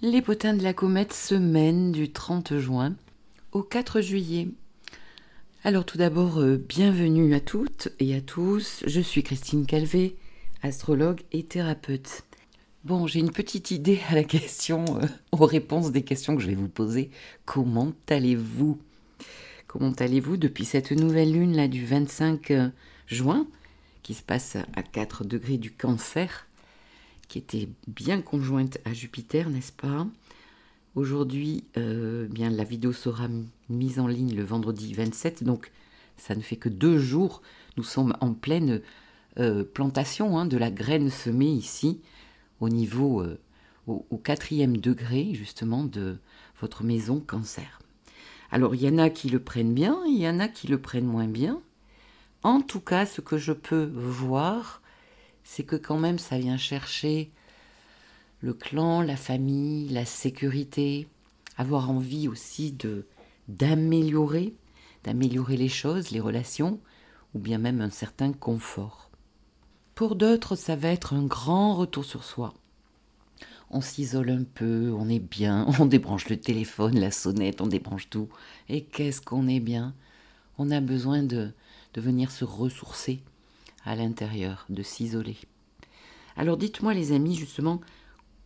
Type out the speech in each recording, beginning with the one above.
Les potins de la comète semaine du 30 juin au 4 juillet. Alors tout d'abord, bienvenue à toutes et à tous. Je suis Christine Calvé, astrologue et thérapeute. Bon, j'ai une petite idée à la question, aux réponses des questions que je vais vous poser. Comment allez-vous? Comment allez-vous depuis cette nouvelle lune là du 25 juin qui se passe à 4 degrés du Cancer, qui était bien conjointe à Jupiter, n'est-ce pas? Aujourd'hui, bien la vidéo sera mise en ligne le vendredi 27, donc ça ne fait que 2 jours. Nous sommes en pleine plantation de la graine semée ici, au niveau, au 4e degré justement de votre maison Cancer. Alors il y en a qui le prennent bien, il y en a qui le prennent moins bien. En tout cas, ce que je peux voir, c'est que quand même ça vient chercher le clan, la famille, la sécurité, avoir envie aussi d'améliorer les choses, les relations, ou bien même un certain confort. Pour d'autres, ça va être un grand retour sur soi. On s'isole un peu, on est bien, on débranche le téléphone, la sonnette, on débranche tout. Et qu'est-ce qu'on est bien? On a besoin de venir se ressourcer à l'intérieur, de s'isoler. Alors dites-moi les amis, justement,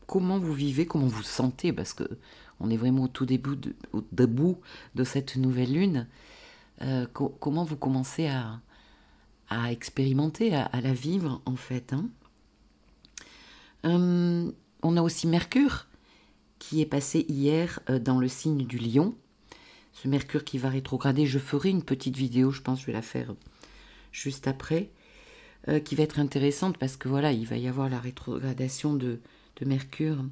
comment vous vivez, comment vous sentez, parce que on est vraiment au tout début de cette nouvelle lune. Comment vous commencez à expérimenter, à la vivre en fait. On a aussi Mercure qui est passé hier dans le signe du Lion. Ce Mercure qui va rétrograder, je ferai une petite vidéo, je pense que je vais la faire juste après, qui va être intéressante parce que voilà, il va y avoir la rétrogradation de Mercure.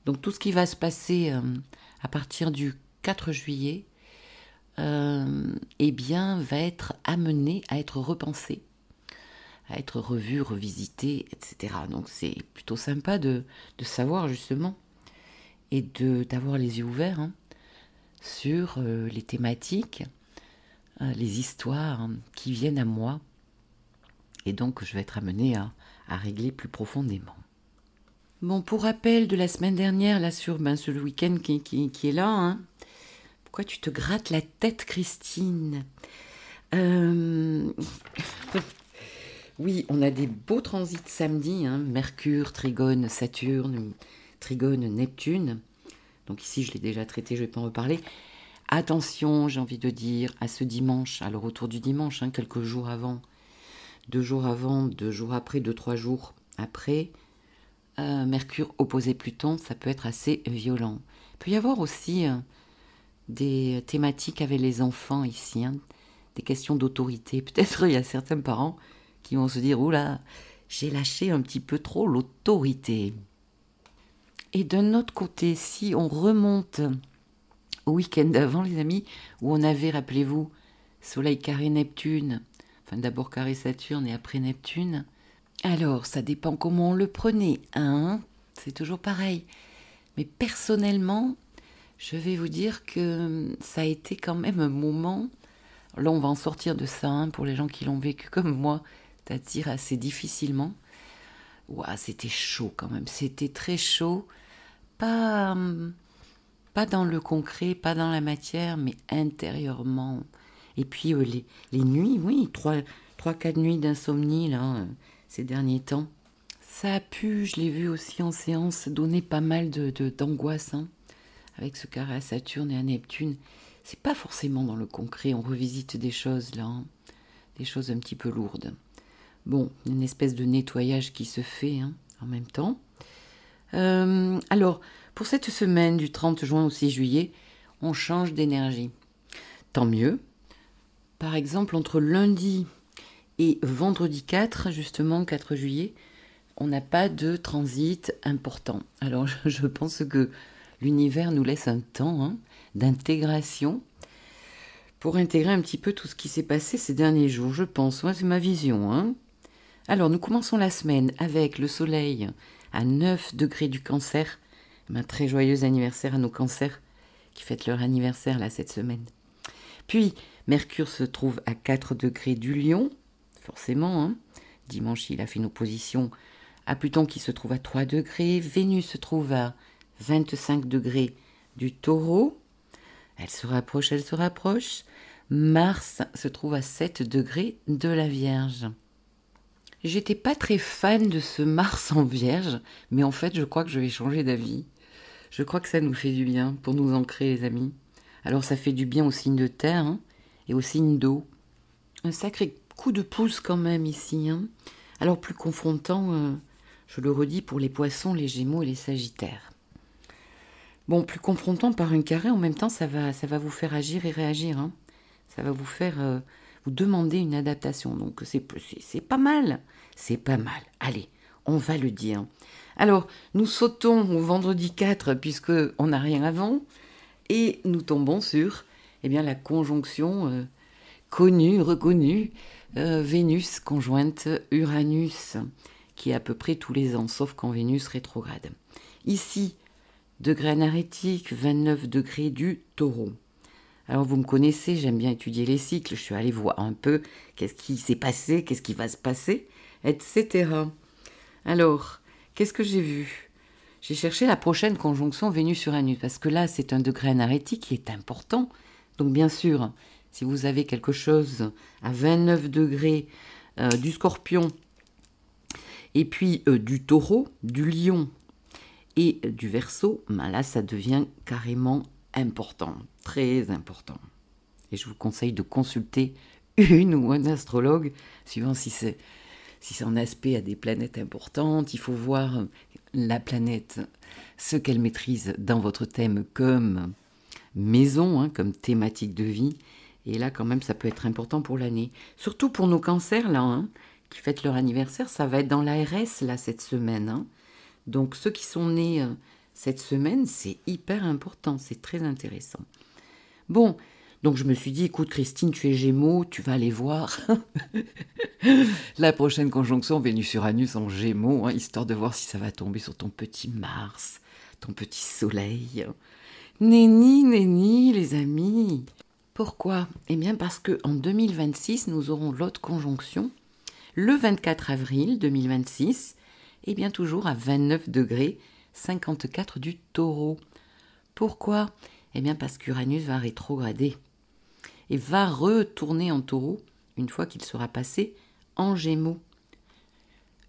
Donc tout ce qui va se passer à partir du 4 juillet, eh bien, va être amené à être repensé, à être revu, revisité, etc. Donc c'est plutôt sympa de savoir justement et d'avoir les yeux ouverts sur les thématiques, les histoires qui viennent à moi. Et donc je vais être amenée à régler plus profondément. Bon, pour rappel de la semaine dernière, là sur ce week-end qui est là, pourquoi tu te grattes la tête, Christine? Oui, on a des beaux transits samedi, Mercure, Trigone, Saturne, Trigone, Neptune. Donc ici, je l'ai déjà traité, je ne vais pas en reparler. Attention, j'ai envie de dire, à ce dimanche, à le retour du dimanche, quelques jours avant, 2 jours avant, 2 jours après, 2-3 jours après, Mercure opposé Pluton, ça peut être assez violent. Il peut y avoir aussi des thématiques avec les enfants ici, des questions d'autorité. Peut-être il y a certains parents qui vont se dire « Oula, j'ai lâché un petit peu trop l'autorité ». Et d'un autre côté, si on remonte au week-end d'avant, les amis, où on avait, rappelez-vous, Soleil carré Neptune, enfin d'abord carré Saturne et après Neptune, alors ça dépend comment on le prenait, c'est toujours pareil. Mais personnellement, je vais vous dire que ça a été quand même un moment, là on va en sortir de ça, pour les gens qui l'ont vécu comme moi, c'est-à-dire assez difficilement. Ouah, c'était chaud quand même, c'était très chaud, pas dans le concret, pas dans la matière, mais intérieurement. Et puis les nuits, oui, 3-4 nuits d'insomnie là, ces derniers temps. Ça a pu, je l'ai vu aussi en séance, donner pas mal d'angoisse, avec ce carré à Saturne et à Neptune. C'est pas forcément dans le concret, on revisite des choses là, des choses un petit peu lourdes. Bon, une espèce de nettoyage qui se fait en même temps. Alors, pour cette semaine du 30 juin au 6 juillet, on change d'énergie. Tant mieux. Par exemple, entre lundi et vendredi 4, justement 4 juillet, on n'a pas de transit important. Alors, je pense que l'univers nous laisse un temps d'intégration pour intégrer un petit peu tout ce qui s'est passé ces derniers jours, je pense. Moi, c'est ma vision. Alors, nous commençons la semaine avec le soleil à 9 degrés du Cancer. Un très joyeux anniversaire à nos cancers qui fêtent leur anniversaire là cette semaine. Puis, Mercure se trouve à 4 degrés du Lion, forcément. Dimanche, il a fait une opposition à Pluton qui se trouve à 3 degrés. Vénus se trouve à 25 degrés du Taureau. Elle se rapproche, elle se rapproche. Mars se trouve à 7 degrés de la Vierge. J'étais pas très fan de ce Mars en Vierge, mais en fait, je crois que je vais changer d'avis. Je crois que ça nous fait du bien pour nous ancrer, les amis. Alors, ça fait du bien au signe de terre hein, et au signe d'eau. Un sacré coup de pouce quand même ici. Hein. Alors, plus confrontant, je le redis, pour les poissons, les gémeaux et les sagittaires. Bon, plus confrontant par un carré, en même temps, ça va vous faire agir et réagir. Hein. Ça va vous faire vous demander une adaptation. Donc, c'est pas mal. C'est pas mal. Allez, on va le dire. Alors, nous sautons au vendredi 4, puisqu'on n'a rien avant, et nous tombons sur la conjonction connue, reconnue, Vénus conjointe Uranus, qui est à peu près tous les ans, sauf quand Vénus rétrograde. Ici, degré anarétique, 29 degrés du Taureau. Alors vous me connaissez, j'aime bien étudier les cycles, je suis allée voir un peu qu'est-ce qui s'est passé, qu'est-ce qui va se passer, etc. Alors, qu'est-ce que j'ai vu? J'ai cherché la prochaine conjonction Vénus-Uranus, parce que là, c'est un degré anarétique qui est important. Donc bien sûr, si vous avez quelque chose à 29 degrés du Scorpion, et puis du Taureau, du Lion et du Verseau, ben là, ça devient carrément important, très important. Et je vous conseille de consulter une ou un astrologue, suivant si c'est en aspect à des planètes importantes. Il faut voir la planète, ce qu'elle maîtrise dans votre thème comme maison, hein, comme thématique de vie. Et là, quand même, ça peut être important pour l'année. Surtout pour nos cancers, là, hein, qui fêtent leur anniversaire. Ça va être dans l'ARS, là, cette semaine. Hein. Donc, ceux qui sont nés cette semaine, c'est hyper important. C'est très intéressant. Bon, donc je me suis dit, écoute, Christine, tu es Gémeaux, tu vas aller voir la prochaine conjonction Vénus-Uranus en Gémeaux, hein, histoire de voir si ça va tomber sur ton petit Mars, ton petit Soleil. Nenni, nenni, les amis. Pourquoi? Eh bien parce qu'en 2026, nous aurons l'autre conjonction, le 24 avril 2026, et bien toujours à 29 degrés 54 du Taureau. Pourquoi? Eh bien parce qu'Uranus va rétrograder et va retourner en Taureau une fois qu'il sera passé en Gémeaux.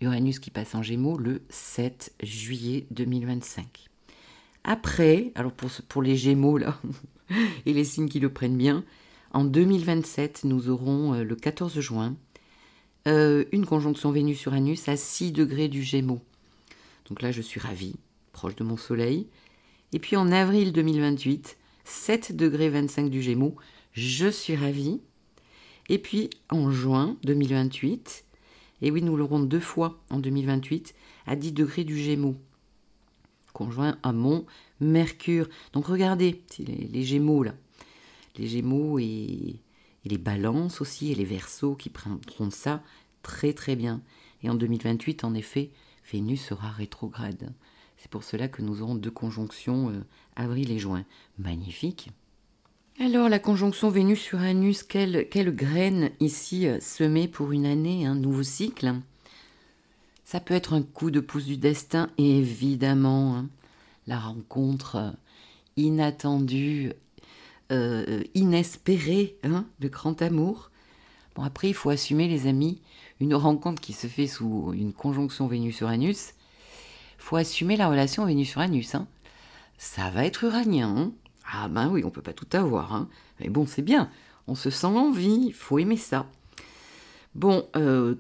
Uranus qui passe en Gémeaux le 7 juillet 2025. Après, alors pour les Gémeaux là, et les signes qui le prennent bien, en 2027, nous aurons le 14 juin une conjonction Vénus-Uranus à 6 degrés du Gémeaux. Donc là, je suis ravie, proche de mon Soleil. Et puis en avril 2028, 7 degrés 25 du Gémeaux, je suis ravie. Et puis en juin 2028, et oui, nous l'aurons 2 fois en 2028, à 10 degrés du Gémeaux, conjoint à mon Mercure. Donc regardez, les Gémeaux là, les Gémeaux et les Balances aussi, et les Verseaux qui prendront ça très très bien. Et en 2028, en effet, Vénus sera rétrograde. C'est pour cela que nous aurons 2 conjonctions avril et juin. Magnifique. Alors la conjonction Vénus-Uranus, quelle graine ici semée pour une année, un nouveau cycle. Ça peut être un coup de pouce du destin, et évidemment, hein, la rencontre inattendue, inespérée, hein, de grand amour. Bon, après, il faut assumer, les amis, une rencontre qui se fait sous une conjonction Vénus-Uranus. Il faut assumer la relation Vénus-Uranus. Hein. Ça va être uranien. Hein. Ah ben oui, on peut pas tout avoir. Hein. Mais bon, c'est bien. On se sent en vie. Il faut aimer ça. Bon,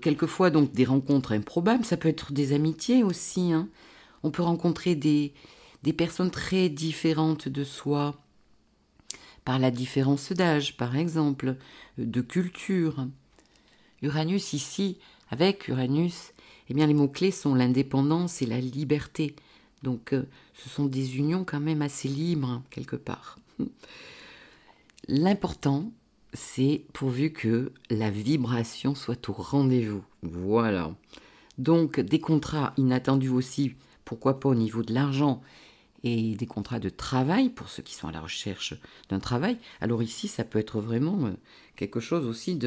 quelquefois, donc, des rencontres improbables. Ça peut être des amitiés aussi. Hein. On peut rencontrer des personnes très différentes de soi. Par la différence d'âge, par exemple, de culture. Uranus ici, avec Uranus, eh bien les mots-clés sont l'indépendance et la liberté. Donc ce sont des unions quand même assez libres, hein, quelque part. L'important, c'est pourvu que la vibration soit au rendez-vous. Voilà. Donc des contrats inattendus aussi, pourquoi pas au niveau de l'argent, et des contrats de travail pour ceux qui sont à la recherche d'un travail. Alors ici, ça peut être vraiment quelque chose aussi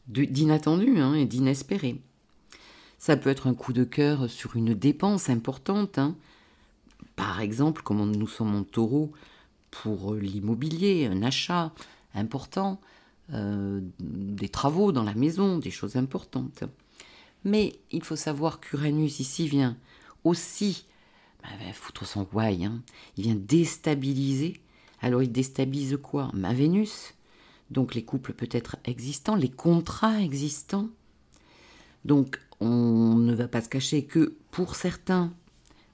d'inattendu, hein, et d'inespéré. Ça peut être un coup de cœur sur une dépense importante, hein, par exemple, comme nous sommes en taureau, pour l'immobilier, un achat important, des travaux dans la maison, des choses importantes. Mais il faut savoir qu'Uranus ici vient aussi foutre son guaille, hein. Il vient déstabiliser. Alors il déstabilise quoi? Ma Vénus, donc les couples peut-être existants, les contrats existants. Donc on ne va pas se cacher que pour certains,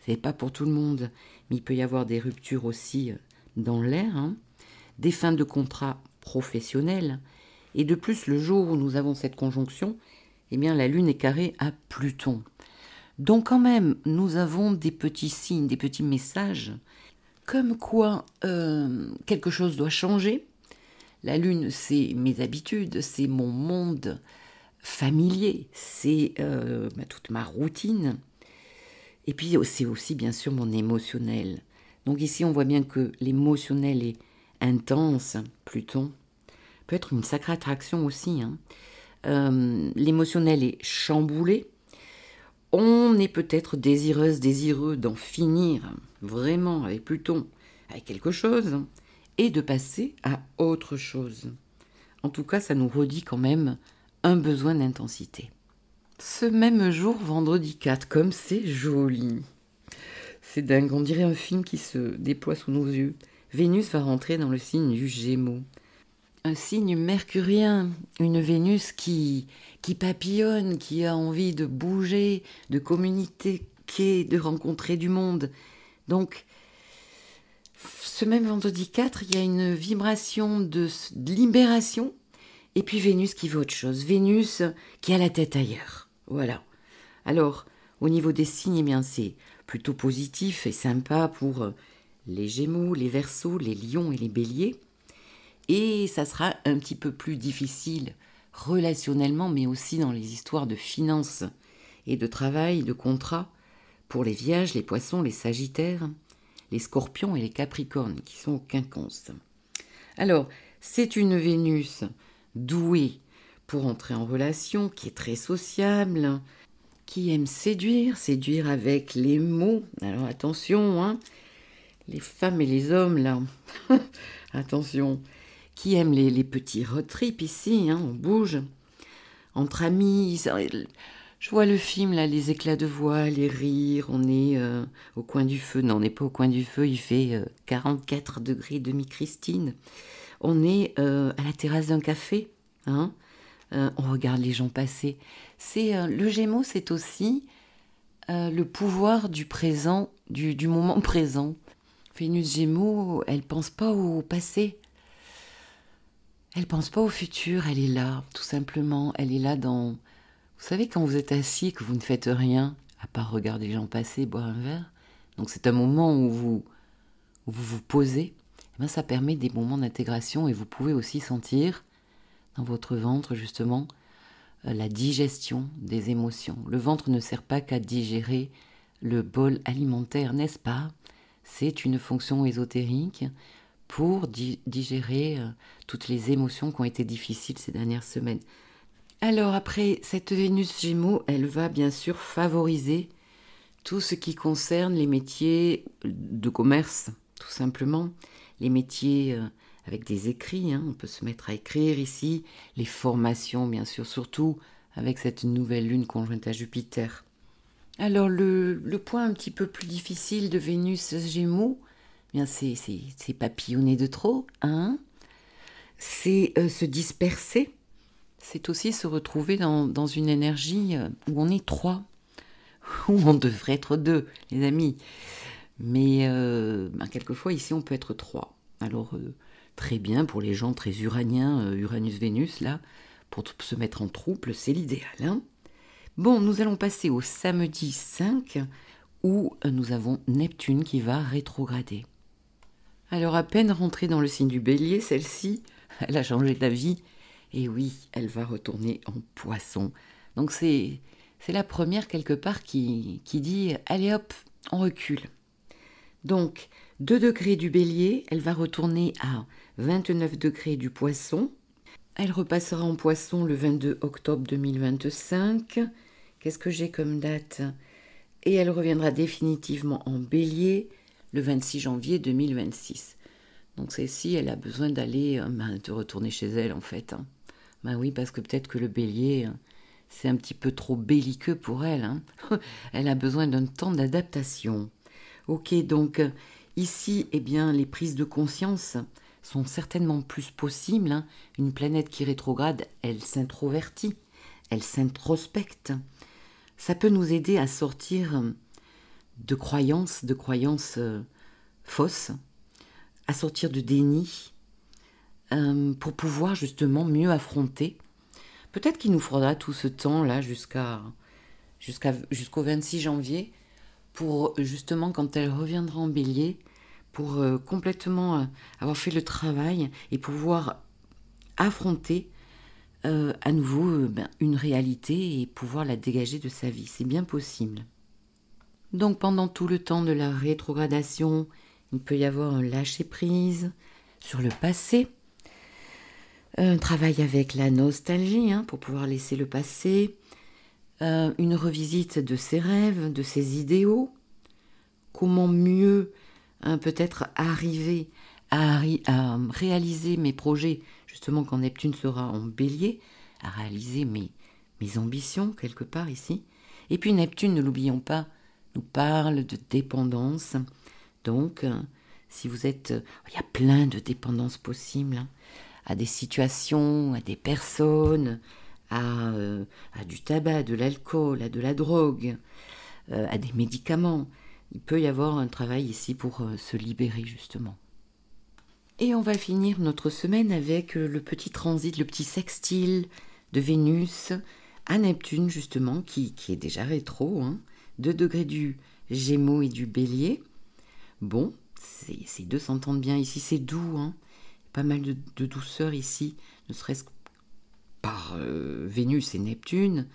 c'est pas pour tout le monde, mais il peut y avoir des ruptures aussi dans l'air, hein, des fins de contrats professionnels. Et de plus, le jour où nous avons cette conjonction, eh bien la Lune est carrée à Pluton. Donc quand même, nous avons des petits signes, des petits messages, comme quoi quelque chose doit changer. La Lune, c'est mes habitudes, c'est mon monde familier, c'est toute ma routine. Et puis c'est aussi bien sûr mon émotionnel. Donc ici, on voit bien que l'émotionnel est intense, Pluton, peut être une sacrée attraction aussi, hein. L'émotionnel est chamboulé. On est peut-être désireuse, désireux d'en finir vraiment avec Pluton, avec quelque chose, et de passer à autre chose. En tout cas, ça nous redit quand même un besoin d'intensité. Ce même jour, vendredi 4, comme c'est joli. C'est dingue, on dirait un film qui se déploie sous nos yeux. Vénus va rentrer dans le signe du Gémeaux. Un signe mercurien, une Vénus qui papillonne, qui a envie de bouger, de communiquer, de rencontrer du monde. Donc, ce même vendredi 4, il y a une vibration de libération, et puis Vénus qui veut autre chose. Vénus qui a la tête ailleurs. Voilà. Alors, au niveau des signes, eh bien, c'est plutôt positif et sympa pour les Gémeaux, les Verseaux, les Lions et les Béliers. Et ça sera un petit peu plus difficile relationnellement, mais aussi dans les histoires de finances et de travail, de contrats, pour les Vierges, les Poissons, les Sagittaires, les Scorpions et les Capricornes, qui sont au quinconce. Alors, c'est une Vénus douée pour entrer en relation, qui est très sociable, qui aime séduire avec les mots. Alors attention, hein, les femmes et les hommes, là, attention, qui aiment les petits road trips ici, hein, on bouge, entre amis. Je vois le film, là, les éclats de voix, les rires, on est au coin du feu. Non, on n'est pas au coin du feu, il fait 44 degrés demi-Christine. On est à la terrasse d'un café, hein, on regarde les gens passer. Le Gémeaux, c'est aussi le pouvoir du présent, du moment présent. Vénus Gémeaux, elle pense pas au passé. Elle pense pas au futur, elle est là, tout simplement. Elle est là dans... Vous savez, quand vous êtes assis, que vous ne faites rien, à part regarder les gens passer, boire un verre, donc c'est un moment où vous posez, eh bien ça permet des moments d'intégration et vous pouvez aussi sentir dans votre ventre, justement, la digestion des émotions. Le ventre ne sert pas qu'à digérer le bol alimentaire, n'est-ce pas? C'est une fonction ésotérique pour digérer toutes les émotions qui ont été difficiles ces dernières semaines. Alors après, cette Vénus Gémeaux, elle va bien sûr favoriser tout ce qui concerne les métiers de commerce, tout simplement. Les métiers avec des écrits, hein, on peut se mettre à écrire ici. Les formations, bien sûr, surtout avec cette nouvelle lune conjointe à Jupiter. Alors le point un petit peu plus difficile de Vénus Gémeaux, bien c'est papillonner de trop, hein. C'est se disperser. C'est aussi se retrouver dans une énergie où on est trois, où on devrait être deux, les amis. Mais quelquefois, ici, on peut être trois. Alors, très bien pour les gens très uraniens, Uranus-Vénus, là, pour se mettre en trouble, c'est l'idéal, hein. Bon, nous allons passer au samedi 5, où nous avons Neptune qui va rétrograder. Alors, à peine rentrée dans le signe du Bélier, celle-ci, elle a changé d'avis. Et oui, elle va retourner en Poisson. Donc c'est la première quelque part qui dit « Allez hop, on recule ». Donc, 2 degrés du Bélier, elle va retourner à 29 degrés du Poisson. Elle repassera en Poisson le 22 octobre 2025. Qu'est-ce que j'ai comme date? Et elle reviendra définitivement en Bélier le 26 janvier 2026. Donc celle-ci, elle a besoin d'aller, de retourner chez elle en fait. Hein. Ben oui, parce que peut-être que le bélier, c'est un petit peu trop belliqueux pour elle. Hein. Elle a besoin d'un temps d'adaptation. Ok, donc ici, eh bien, les prises de conscience sont certainement plus possibles. Hein. Une planète qui rétrograde, elle s'introvertit, elle s'introspecte. Ça peut nous aider à sortir de croyances fausses, à sortir de déni, pour pouvoir justement mieux affronter. Peut-être qu'il nous faudra tout ce temps-là jusqu'au 26 janvier pour justement, quand elle reviendra en bélier, pour complètement avoir fait le travail et pouvoir affronter à nouveau une réalité et pouvoir la dégager de sa vie. C'est bien possible. Donc pendant tout le temps de la rétrogradation, il peut y avoir un lâcher-prise sur le passé, un travail avec la nostalgie pour pouvoir laisser le passé, une revisite de ses rêves, de ses idéaux, comment mieux peut-être arriver à réaliser mes projets, justement quand Neptune sera en bélier, à réaliser mes ambitions quelque part ici. Et puis Neptune, ne l'oublions pas, nous parle de dépendance. Donc, si vous êtes... il y a plein de dépendances possibles, à des situations, à des personnes, à du tabac, de l'alcool, à de la drogue, à des médicaments. Il peut y avoir un travail ici pour se libérer justement. Et on va finir notre semaine avec le petit transit, le petit sextile de Vénus à Neptune justement, qui est déjà rétro, 2 degrés du Gémeaux et du Bélier. Bon, ces deux s'entendent bien ici, c'est doux, pas mal de douceur ici, ne serait-ce que par Vénus et Neptune.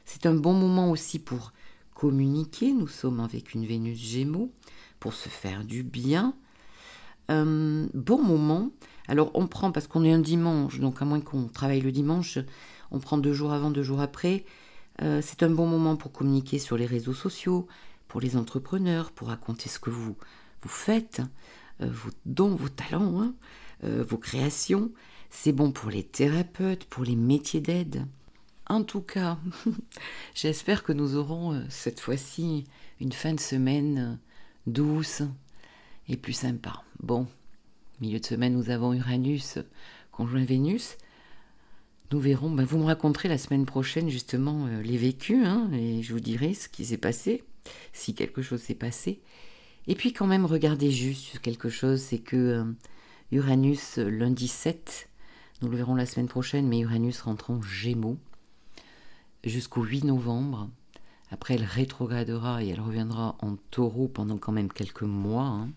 C'est un bon moment aussi pour communiquer, nous sommes avec une Vénus Gémeaux, pour se faire du bien. Bon moment, alors on prend, parce qu'on est un dimanche, donc à moins qu'on travaille le dimanche, on prend 2 jours avant, 2 jours après. C'est un bon moment pour communiquer sur les réseaux sociaux, pour les entrepreneurs, pour raconter ce que vous faites, vos dons, vos talents, vos créations. C'est bon pour les thérapeutes, pour les métiers d'aide. En tout cas, j'espère que nous aurons cette fois-ci une fin de semaine douce et plus sympa. Bon, milieu de semaine, nous avons Uranus conjoint Vénus. Nous verrons, vous me raconterez la semaine prochaine justement les vécus, et je vous dirai ce qui s'est passé, si quelque chose s'est passé. Et puis quand même, regardez juste quelque chose, c'est que Uranus, lundi 7, nous le verrons la semaine prochaine, mais Uranus rentre en Gémeaux jusqu'au 8 novembre. Après, elle rétrogradera et elle reviendra en Taureau pendant quand même quelques mois.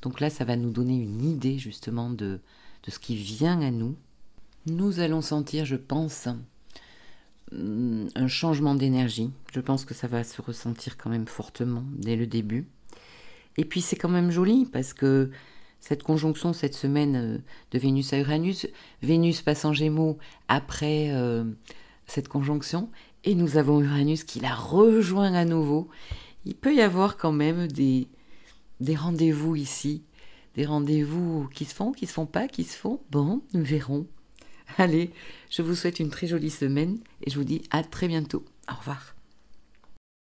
Donc là, ça va nous donner une idée justement de ce qui vient à nous. Nous allons sentir, je pense, un changement d'énergie. Je pense que ça va se ressentir quand même fortement dès le début. Et puis c'est quand même joli parce que cette conjonction cette semaine de Vénus à Uranus, Vénus passe en Gémeaux après cette conjonction et nous avons Uranus qui la rejoint à nouveau. Il peut y avoir quand même des rendez-vous ici, des rendez-vous qui se font pas, qui se font. Bon, nous verrons. Allez, je vous souhaite une très jolie semaine et je vous dis à très bientôt. Au revoir.